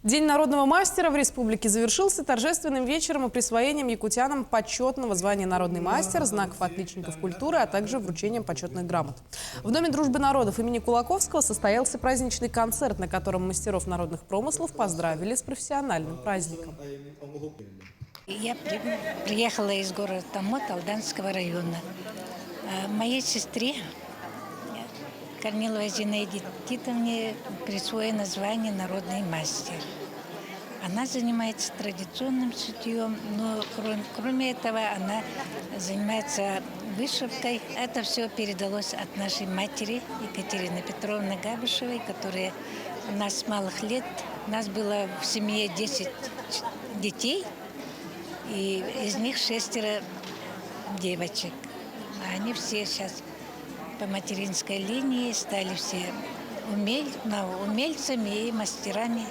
День народного мастера в республике завершился торжественным вечером и присвоением якутянам почетного звания «Народный мастер», знаков отличников культуры, а также вручением почетных грамот. В Доме дружбы народов имени Кулаковского состоялся праздничный концерт, на котором мастеров народных промыслов поздравили с профессиональным праздником. Я приехала из города Томот, Алданского района. Моей сестре, Корниловой Зинаиде Титовне, присвоено звание «Народный мастер». Она занимается традиционным шитьем, но кроме этого она занимается вышивкой. Это все передалось от нашей матери Екатерины Петровны Габышевой, которая у нас с малых лет. У нас было в семье 10 детей, и из них 6 девочек. Они все сейчас по материнской линии стали все умельцами и мастерами